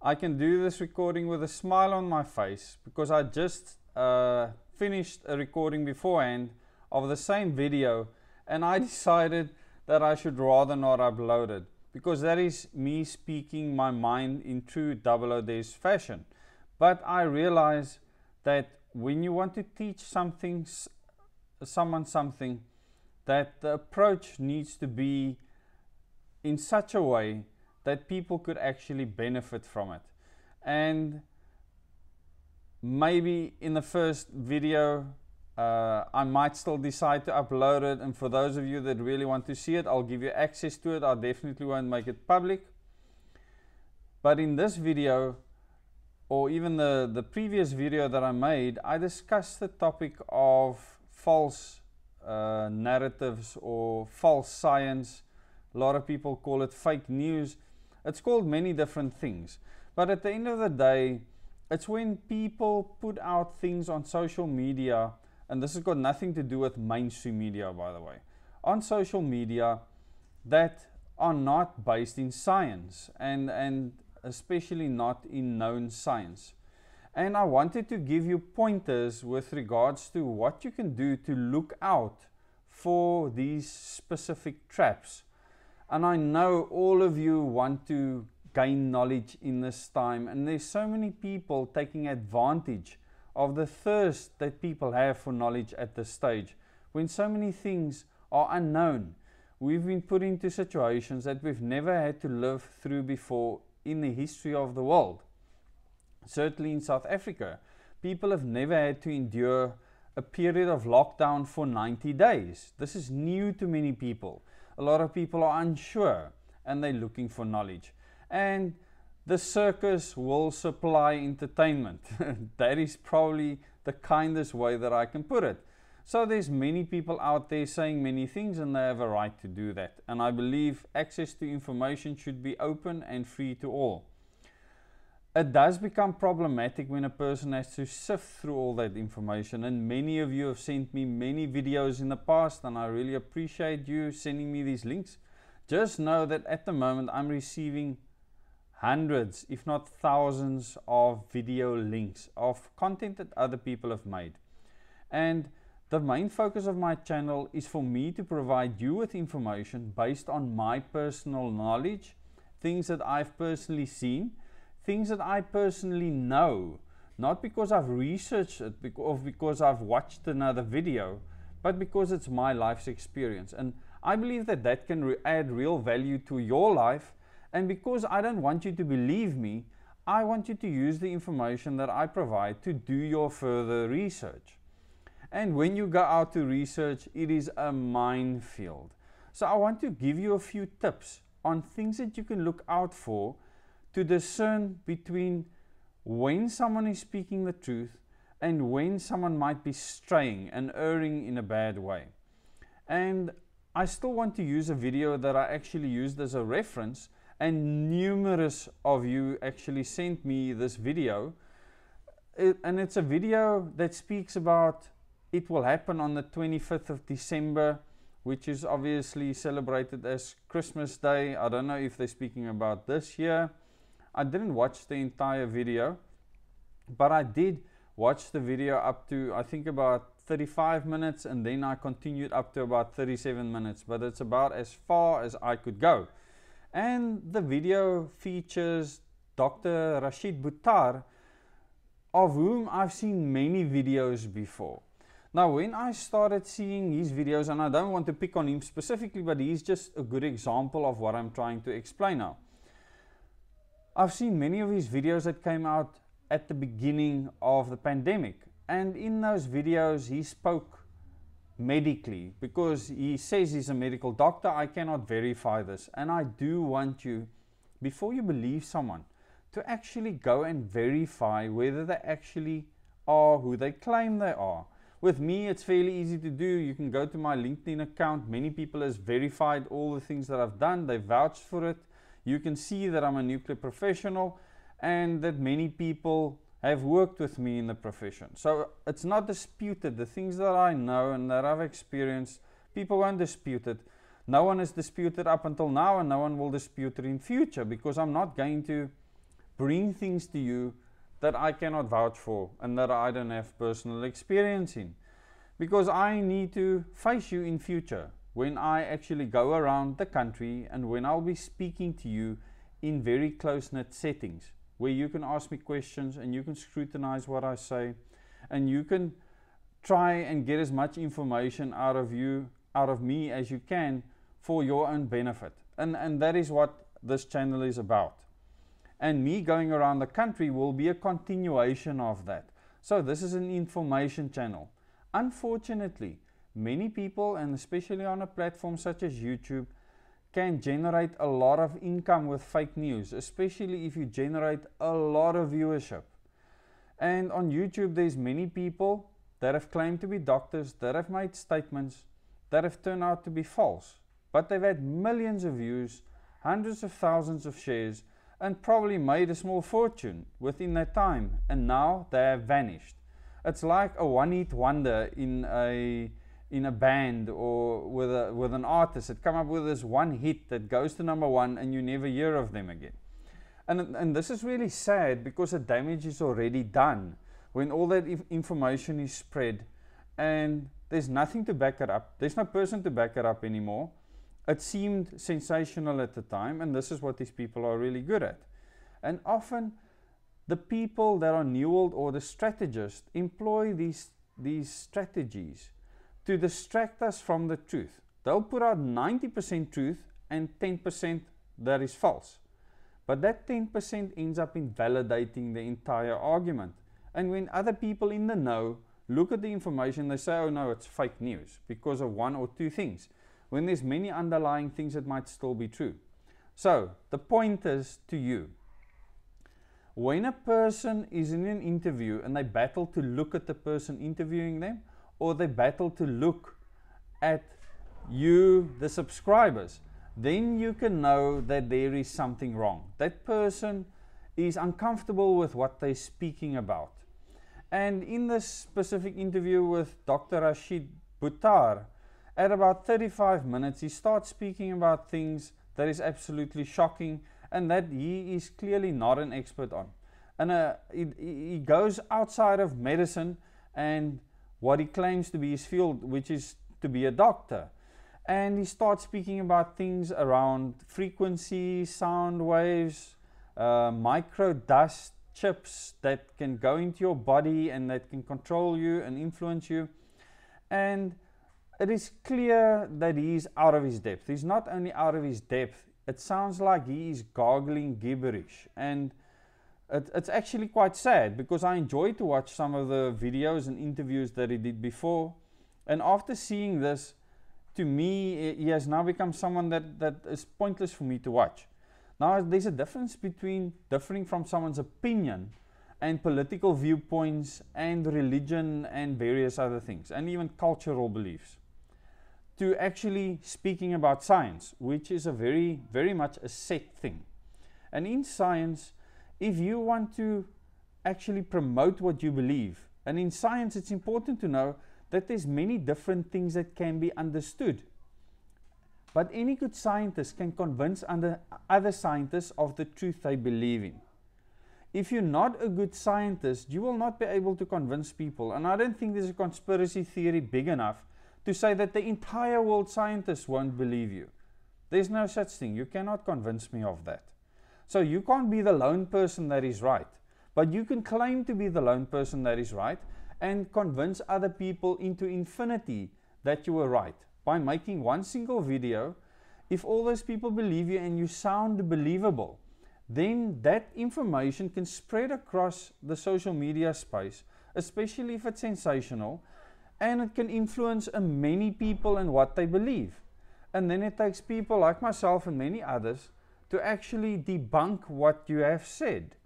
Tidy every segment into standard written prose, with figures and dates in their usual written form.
I can do this recording with a smile on my face because I just finished a recording beforehand of the same video, and I decided that I should rather not upload it because that is me speaking my mind in true Double O Days fashion. But I realize that when you want to teach someone something, that the approach needs to be in such a way that people could actually benefit from it. And maybe in the first video I might still decide to upload it, and for those of you that really want to see it, I'll give you access to it. I definitely won't make it public. But in this video, or even the previous video that I made, I discussed the topic of false narratives or false science. A lot of people call it fake news. It's called many different things. But at the end of the day, it's when people put out things on social media, and this has got nothing to do with mainstream media, by the way, on social media that are not based in science, and especially not in known science. And I wanted to give you pointers with regards to what you can do to look out for these specific traps. And I know all of you want to gain knowledge in this time, and there's so many people taking advantage of the thirst that people have for knowledge at this stage. When so many things are unknown, we've been put into situations that we've never had to live through before in the history of the world. Certainly in South Africa, people have never had to endure a period of lockdown for 90 days. This is new to many people. A lot of people are unsure and they're looking for knowledge. And the circus will supply entertainment. That is probably the kindest way that I can put it. So there's many people out there saying many things, and they have a right to do that. And I believe access to information should be open and free to all. It does become problematic when a person has to sift through all that information, and many of you have sent me many videos in the past, and I really appreciate you sending me these links. Just know that at the moment I'm receiving hundreds, if not thousands, of video links of content that other people have made. And the main focus of my channel is for me to provide you with information based on my personal knowledge, things that I've personally seen, things that I personally know, not because I've researched it or because I've watched another video, but because it's my life's experience. And I believe that that can add real value to your life. And because I don't want you to believe me, I want you to use the information that I provide to do your further research. And when you go out to research, it is a minefield. So I want to give you a few tips on things that you can look out for to discern between when someone is speaking the truth and when someone might be straying and erring in a bad way. And I still want to use a video that I actually used as a reference, and numerous of you actually sent me this video. And it's a video that speaks about it will happen on the 25th of December, which is obviously celebrated as Christmas Day. I don't know if they're speaking about this year. I didn't watch the entire video, but I did watch the video up to, I think, about 35 minutes, and then I continued up to about 37 minutes, but it's about as far as I could go. And the video features Dr. Rashid Buttar, of whom I've seen many videos before. Now, when I started seeing his videos, and I don't want to pick on him specifically, but he's just a good example of what I'm trying to explain now. I've seen many of his videos that came out at the beginning of the pandemic. And in those videos, he spoke medically, because he says he's a medical doctor. I cannot verify this, and I do want you, before you believe someone, to actually go and verify whether they actually are who they claim they are. With me, it's fairly easy to do. You can go to my LinkedIn account. Many people has verified all the things that I've done. They vouched for it. You can see that I'm a nuclear professional, and that many people have worked with me in the profession. So it's not disputed. The things that I know and that I've experienced, people won't dispute it. No one has disputed up until now, and no one will dispute it in future, because I'm not going to bring things to you that I cannot vouch for and that I don't have personal experience in. Because I need to face you in future when I actually go around the country and when I'll be speaking to you in very close-knit settings where you can ask me questions and you can scrutinize what I say and you can try and get as much information out of me as you can for your own benefit. And that is what this channel is about. And me going around the country will be a continuation of that. So this is an information channel. Unfortunately, many people, and especially on a platform such as YouTube, can generate a lot of income with fake news, especially if you generate a lot of viewership. And on YouTube, there's many people that have claimed to be doctors, that have made statements that have turned out to be false. But they've had millions of views, hundreds of thousands of shares, and probably made a small fortune within that time, and now they have vanished. It's like a one-hit wonder in a band or with an artist that come up with this one hit that goes to #1 and you never hear of them again. And this is really sad because the damage is already done when all that information is spread and there's nothing to back it up. There's no person to back it up anymore. It seemed sensational at the time, and this is what these people are really good at. And often the people that are New World Order strategists employ these strategies to distract us from the truth. They'll put out 90% truth and 10% that is false. But that 10% ends up invalidating the entire argument. And when other people in the know look at the information, they say, oh no, it's fake news because of one or two things, when there's many underlying things that might still be true. So the point is to you, when a person is in an interview and they battle to look at the person interviewing them, or they battle to look at you, the subscribers, then you can know that there is something wrong. That person is uncomfortable with what they're speaking about. And in this specific interview with Dr. Rashid Buttar, at about 35 minutes, he starts speaking about things that is absolutely shocking and that he is clearly not an expert on. And he goes outside of medicine and what he claims to be his field, which is to be a doctor. And he starts speaking about things around frequency, sound waves, micro dust chips that can go into your body and that can control you and influence you. And it is clear that he is out of his depth. He's not only out of his depth, it sounds like he is gargling gibberish. And it's actually quite sad because I enjoy to watch some of the videos and interviews that he did before. And after seeing this, to me, he has now become someone that is pointless for me to watch. Now, there's a difference between differing from someone's opinion and political viewpoints and religion and various other things, and even cultural beliefs, to actually speaking about science, which is a very, very much a set thing. And in science, if you want to actually promote what you believe, and in science it's important to know that there's many different things that can be understood. But any good scientist can convince other scientists of the truth they believe in. If you're not a good scientist, you will not be able to convince people. And I don't think there's a conspiracy theory big enough to say that the entire world scientists won't believe you. There's no such thing. You cannot convince me of that. So you can't be the lone person that is right. But you can claim to be the lone person that is right and convince other people into infinity that you were right. By making one single video, if all those people believe you and you sound believable, then that information can spread across the social media space, especially if it's sensational, and it can influence many people and what they believe. And then it takes people like myself and many others to actually debunk what you have said.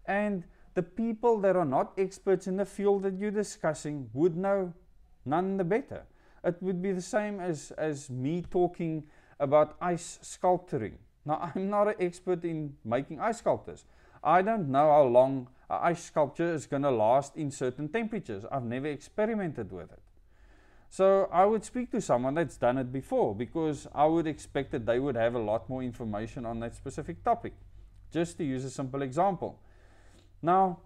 And the people that are not experts in the field that you're discussing would know none the better. It would be the same as me talking about ice sculpturing. Now, I'm not an expert in making ice sculptures. I don't know how long an ice sculpture is going to last in certain temperatures. I've never experimented with it. So I would speak to someone that's done it before because I would expect that they would have a lot more information on that specific topic. just to use a simple example. Now,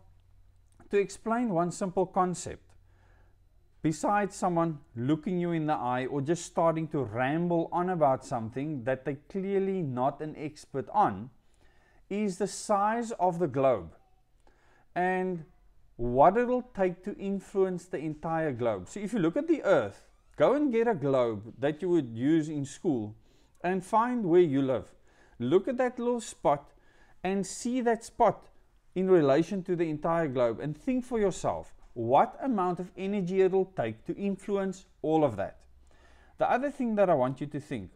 to explain one simple concept, besides someone looking you in the eye or just starting to ramble on about something that they're clearly not an expert on, is the size of the globe and what it'll take to influence the entire globe. So if you look at the Earth, go and get a globe that you would use in school and find where you live. Look at that little spot and see that spot in relation to the entire globe and think for yourself what amount of energy it'll take to influence all of that. The other thing that I want you to think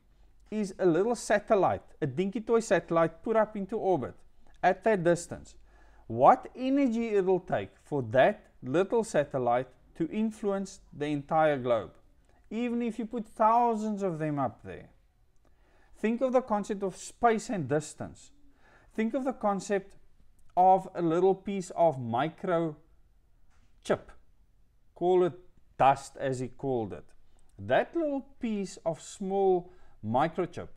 is a little satellite, a dinky toy satellite put up into orbit at that distance. What energy it'll take for that little satellite to influence the entire globe, even if you put thousands of them up there. Think of the concept of space and distance. Think of the concept of a little piece of microchip. Call it dust, as he called it. That little piece of small microchip,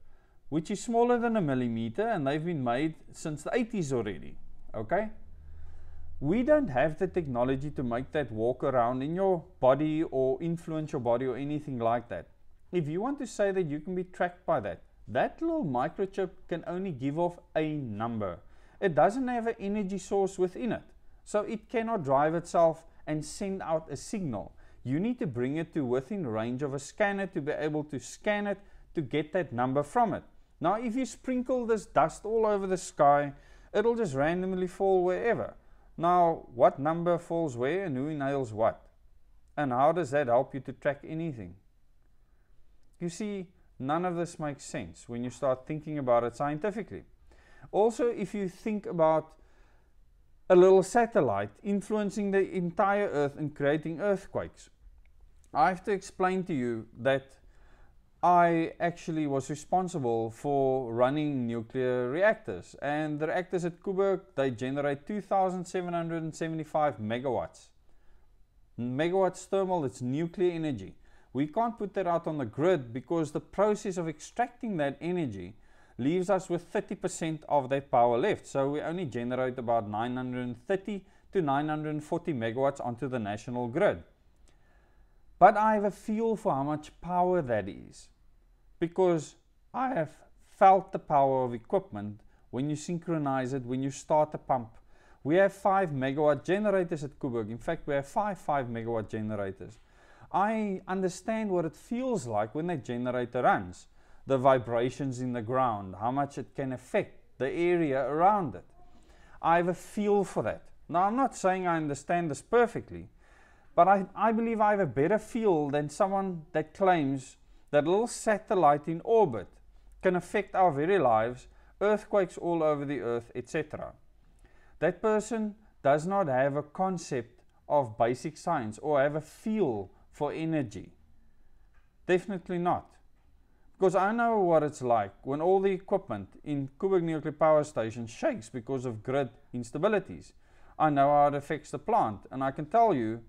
which is smaller than a millimeter, and they've been made since the 80s already. Okay? We don't have the technology to make that walk around in your body or influence your body or anything like that. If you want to say that you can be tracked by that, that little microchip can only give off a number. It doesn't have an energy source within it. So it cannot drive itself and send out a signal. You need to bring it to within range of a scanner to be able to scan it to get that number from it. Now if you sprinkle this dust all over the sky, it'll just randomly fall wherever. Now what number falls where and who inhales what? And how does that help you to track anything? You see, none of this makes sense when you start thinking about it scientifically. Also, if you think about a little satellite influencing the entire Earth and creating earthquakes, I have to explain to you that I actually was responsible for running nuclear reactors, and the reactors at Koeberg, they generate 2,775 megawatts. Megawatts thermal, it's nuclear energy. We can't put that out on the grid because the process of extracting that energy leaves us with 30% of that power left. So we only generate about 930 to 940 megawatts onto the national grid. But I have a feel for how much power that is, because I have felt the power of equipment when you synchronize it, when you start a pump. We have 5 megawatt generators at Koeberg. In fact, we have 5 megawatt generators. I understand what it feels like when that generator runs, the vibrations in the ground, how much it can affect the area around it. I have a feel for that. Now, I'm not saying I understand this perfectly, but I believe I have a better feel than someone that claims that a little satellite in orbit can affect our very lives, earthquakes all over the earth, etc. That person does not have a concept of basic science or have a feel for energy. Definitely not. Because I know what it's like when all the equipment in Koeberg nuclear power station shakes because of grid instabilities. I know how it affects the plant, and I can tell you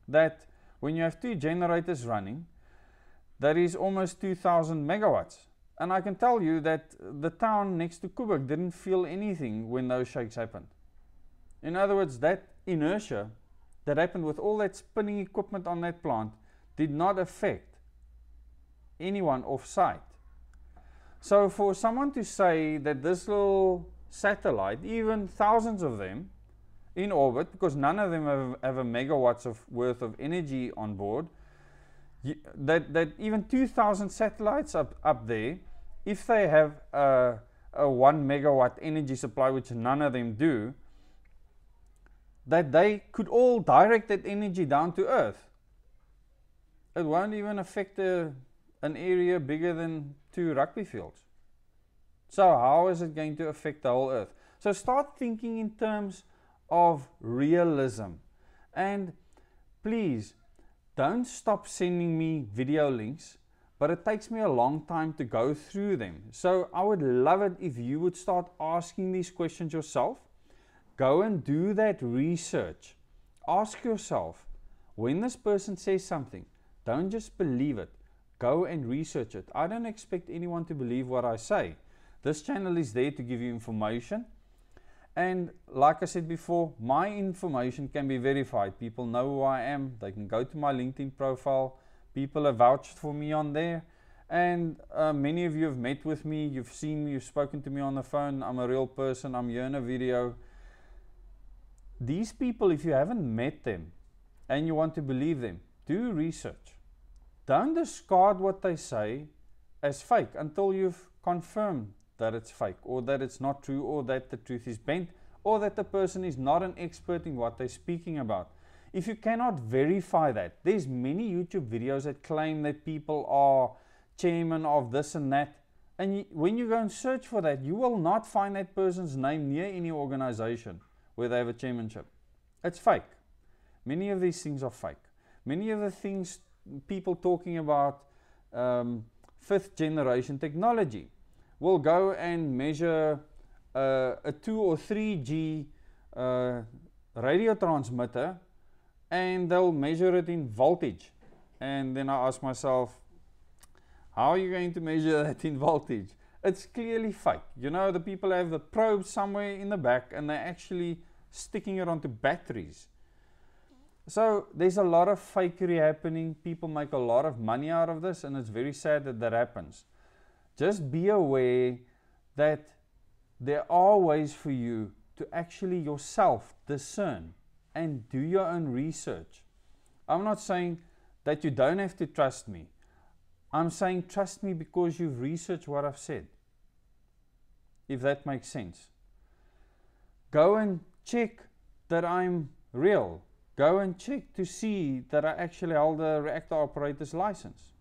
that when you have 2 generators running, that is almost 2,000 megawatts. And I can tell you that the town next to Koeberg didn't feel anything when those shakes happened. In other words, that inertia that happened with all that spinning equipment on that plant did not affect anyone off site. So for someone to say that this little satellite, even thousands of them in orbit, because none of them have a megawatts worth of energy on board, that even 2,000 satellites up there, if they have a 1 megawatt energy supply, which none of them do, that they could all direct that energy down to Earth. It won't even affect an area bigger than 2 rugby fields. So how is it going to affect the whole Earth? So start thinking in terms of realism. And please, don't stop sending me video links, but it takes me a long time to go through them. So I would love it if you would start asking these questions yourself. Go and do that research. Ask yourself, when this person says something, don't just believe it. Go and research it. I don't expect anyone to believe what I say. This channel is there to give you information. And like I said before, my information can be verified. People know who I am. They can go to my LinkedIn profile. People have vouched for me on there. And many of you have met with me. You've seen me. You've spoken to me on the phone. I'm a real person. I'm here in a video. These people, if you haven't met them and you want to believe them, do research. Don't discard what they say as fake until you've confirmed that it's fake, or that it's not true, or that the truth is bent, or that the person is not an expert in what they're speaking about. If you cannot verify that, there's many YouTube videos that claim that people are chairman of this and that, and when you go and search for that, you will not find that person's name near any organization where they have a chairmanship. It's fake. Many of these things are fake. Many of the things people talking about fifth generation technology will go and measure a 2 or 3G radio transmitter, and they'll measure it in voltage. And then I ask myself, how are you going to measure that in voltage? It's clearly fake. You know, the people have the probe somewhere in the back and they're actually sticking it onto batteries. So there's a lot of fakery happening. People make a lot of money out of this, and it's very sad that that happens. Just be aware that there are ways for you to actually yourself discern and do your own research. I'm not saying that you don't have to trust me. I'm saying trust me because you've researched what I've said. If that makes sense. Go and check that I'm real. Go and check to see that I actually hold a reactor operator's license.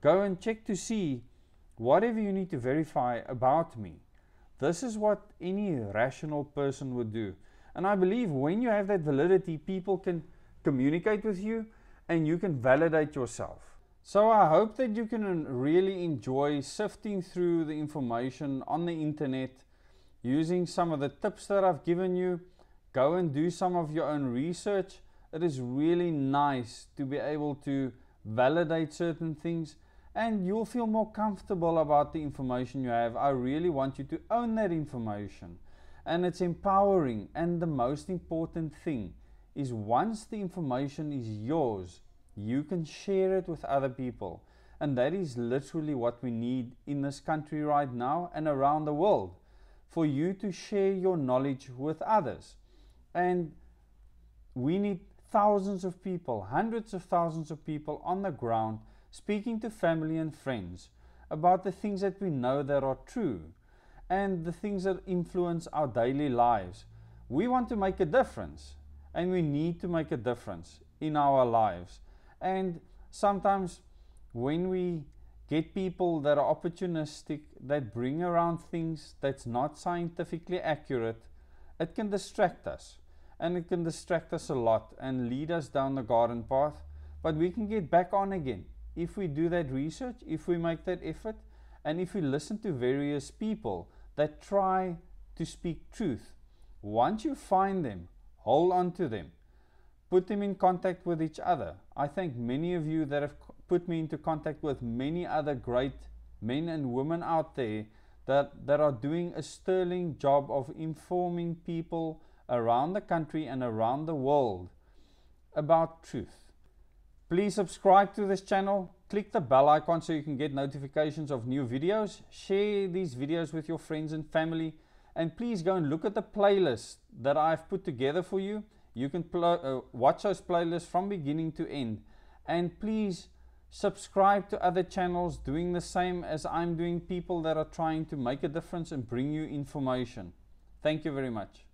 Go and check to see whatever you need to verify about me. This is what any rational person would do. And I believe when you have that validity, people can communicate with you and you can validate yourself. So I hope that you can really enjoy sifting through the information on the internet, using some of the tips that I've given you. Go and do some of your own research. It is really nice to be able to validate certain things, and you'll feel more comfortable about the information you have. I really want you to own that information, and it's empowering. And the most important thing is, once the information is yours, you can share it with other people. And that is literally what we need in this country right now and around the world, for you to share your knowledge with others. And we need thousands of people, hundreds of thousands of people on the ground, speaking to family and friends about the things that we know that are true and the things that influence our daily lives. We want to make a difference, and we need to make a difference in our lives. And sometimes when we get people that are opportunistic, that bring around things that's not scientifically accurate, it can distract us. And it can distract us a lot and lead us down the garden path. But we can get back on again if we do that research, if we make that effort, and if we listen to various people that try to speak truth. Once you find them, hold on to them. Put them in contact with each other. I thank many of you that have put me into contact with many other great men and women out there that are doing a sterling job of informing people around the country and around the world about truth. Please subscribe to this channel. Click the bell icon so you can get notifications of new videos. Share these videos with your friends and family. And please go and look at the playlist that I've put together for you. You can watch those playlists from beginning to end. And please subscribe to other channels doing the same as I'm doing, people that are trying to make a difference and bring you information. Thank you very much.